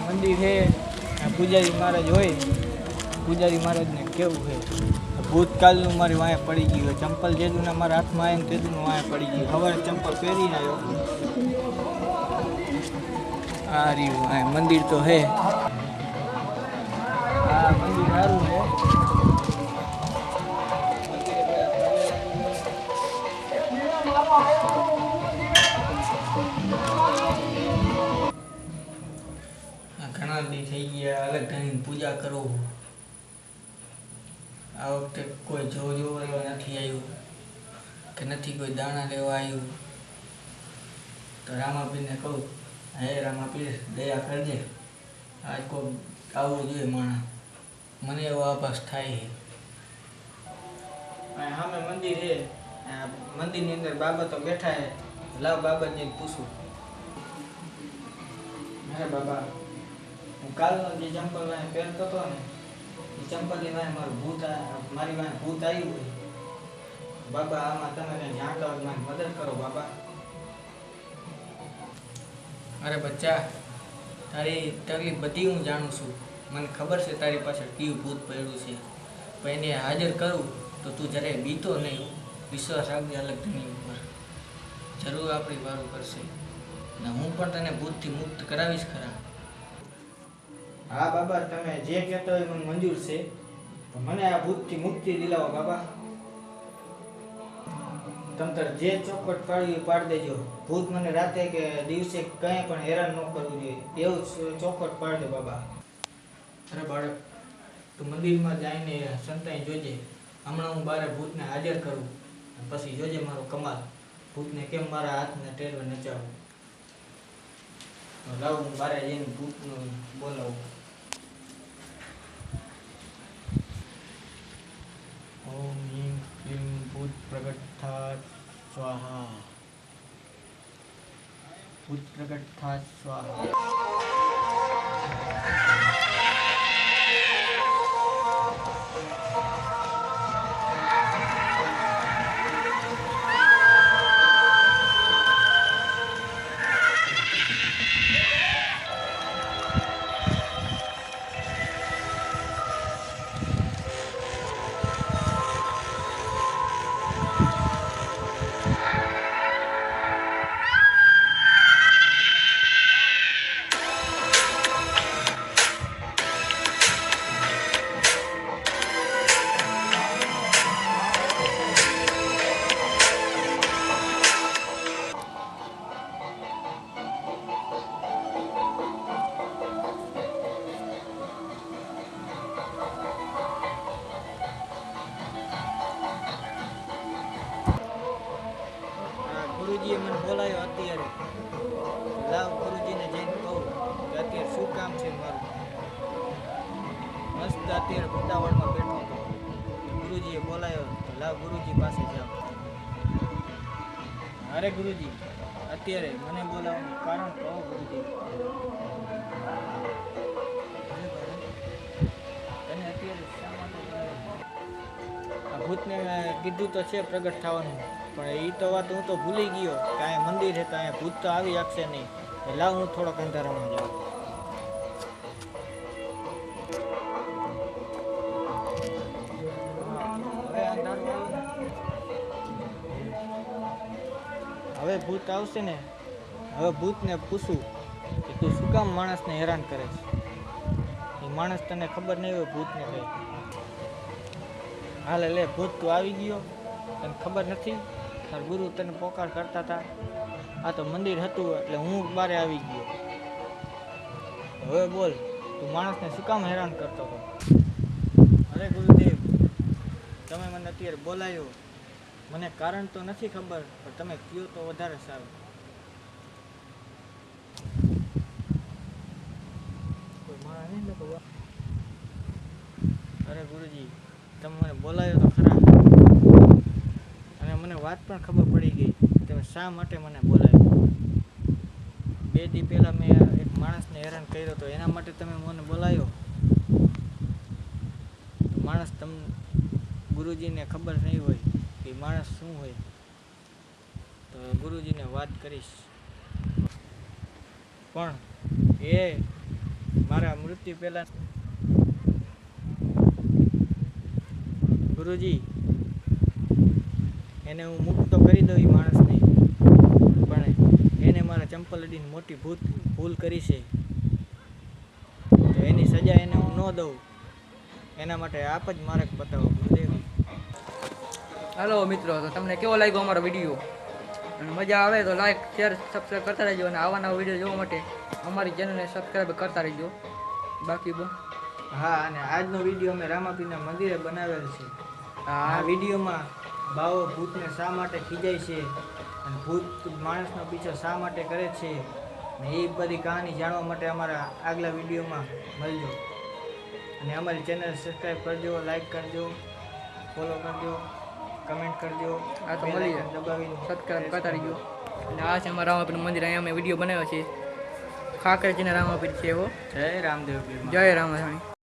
મંદિર છે, પૂજારી મહારાજ હોય. પૂજારી મહારાજને કેવું છે ભૂતકાળનું મારી વાંહે પડી ગયું હોય. ચંપલ જેદુના મારા હાથમાં આવે ને તેદુનું વાંહે પડી ગયું. સવારે ચંપલ પહેરીને આવ્યો. આ રહ્યું મંદિર તો હે. આ મંદિર સારું છે. ઘણા દી થઈ ગયા અલગ ઢાળીને પૂજા કરો. આ વખતે કોઈ જોવા નથી આવ્યું કે નથી કોઈ દાણા લેવા આવ્યું. તો રામાપીરને કહું, હે રામાપીર દયા કરજે, આજ કોઈ આવવું જોઈએ માણસ. મને એવો આભાસ થાય છે. સામે મંદિર છે, મંદિરની અંદર બાબા તો બેઠા છે. લાવ બાબાને પૂછું. હે બાબા, હું કાલનો જે ચંપલ પહેરતો હતો ને, એ ચંપલની વાંહે મારી વાંહે ભૂત આવ્યું હોય. બાબા આમાં તમે કંઈ જાણતા હોય મારી મદદ કરો બાબા. અરે બચ્ચા, તારી તકલીફ બધી હું જાણું છું. મને ખબર છે તારી પાછળ કયું ભૂત પડ્યું છે. પણ એને હાજર કરું તો તું જરાય બીતો નહીં. વિશ્વાસ રાખજે અલગ ધણી ઉપર. જરૂર આપણી વારું કરશે ને હું પણ તને ભૂતથી મુક્ત કરાવીશ ખરા. હા બાબા, તમે જે કહેતો હોય મને મંજૂર છે. મને આ ભૂતથી મુક્તિ દિલાવો બાબા. તમતર જે ચોખવટ પાડવી પાડી દેજો. ભૂત મને રાતે કે દિવસે કંઈ પણ હેરાન ન કરવું જોઈએ એવું ચોખવટ પાડી દે બાબા. અરે બાળક, તું મંદિરમાં જઈને સંતાઈ જોજે. હમણાં હું બારે ભૂતને હાજર કરું, પછી જોજે મારો કમાલ. ભૂતને કેમ મારા હાથને ટેરવે નચાવું. લાવ હું બારે જઈને ભૂતનું બોલાવું. ઓમ ह्रीं क्लीं भूत प्रगट्ठा स्वाहा. भूत प्रगट्ठा स्वाहा. ગુરુજીએ મને બોલાયો અત્યારે. લાવ ગુરુજીને જઈને કહું કે અત્યારે શું કામ છે મારું. મસ્ત અત્યારે વૃંદાવનમાં બેઠો હતો. ગુરુજીએ બોલાયો તો લાવ ગુરુજી પાસે જાઓ. અરે ગુરુજી, અત્યારે મને બોલાવવાનું કારણ કહો ગુરુજી. તને અત્યારે શા માટે બોલાવ્યો? આ ભૂતને કીધું તો છે પ્રગટ થવાનું, પણ એ તો વાત હું તો ભૂલી ગયો કે અહીંયા મંદિર છે તો અહીંયા ભૂત તો આવી શકશે નહીં. લાવ હું થોડોક અંધારામાં જાઉં. હવે ભૂત આવશે ને, હવે ભૂતને પૂછું કે તું શું કામ માણસને હેરાન કરે છે. એ માણસ તને ખબર નહીં હોય ભૂતને કઈ. હાલે લે ભૂત તું આવી ગયો, તને ખબર નથી. તાર ગુરુ તને પોકાર કરતા હતા. આ તો મંદિર હતું એટલે હું બારે આવી ગયો. હવે બોલ, તું માણસને શું કામ હેરાન કરતો હતો? અરે ગુરુદેવ, તમે મને અત્યારે બોલાયો. મને કારણ તો નથી ખબર, પણ તમે કહો તો વધારે સારું. અરે ગુરુજી, તમે મને બોલાયો તો ખરા, અને મને વાત પણ ખબર પડી ગઈ તમે શા માટે મને બોલાવ્યો. 2 દી પહેલાં મેં એક માણસને હેરાન કર્યો હતો, એના માટે તમે મને બોલાવ્યો. માણસ ગુરુજીને ખબર નહીં હોય કે માણસ શું હોય, તો ગુરુજીને વાત કરીશ. પણ એ મારા મૃત્યુ પહેલાં ગુરુજી એને હું મુક્ત તો કરી દઉં એ માણસને, પણ એને મારા ચંપલ અડીને મોટી ભૂલ કરી છે, તો એની સજા એને હું ન દઉં એના માટે આપ જ મારે બતાવો ગુરુદેવ. હાલો મિત્રો, તો તમને કેવો લાગ્યો અમારો વિડીયો? અને મજા આવે તો લાઈક શેર સબસ્ક્રાઈબ કરતા રહેજો, અને આવા નવા વિડીયો જોવા માટે અમારી ચેનલને સબસ્ક્રાઈબ કરતા રહેજો. બાકી હા, અને આજનો વિડીયો અમે રામાપીરના મંદિરે બનાવેલ છે. આ વિડીયોમાં બાવો ભૂતને શા માટે ખીજાય છે અને ભૂત માણસનો પીછો શા માટે કરે છે, ને એ બધી કહાની જાણવા માટે અમારા આગલા વિડીયોમાં મળજો. અને અમારી ચેનલ સબસ્ક્રાઈબ કરજો, લાઈક કરજો, ફોલો કરજો, કમેન્ટ કરજો. આ તો મળીએ, દબાવીને સબસ્ક્રાઈબ કરતા રહેજો. અને આ છે અમારા રામાપીર મંદિર, અહીંયા અમે વિડીયો બનાવ્યો છે. ખાકરેજીના રામાપીર છે એવો. જય રામદેવ, જય રામાધણી.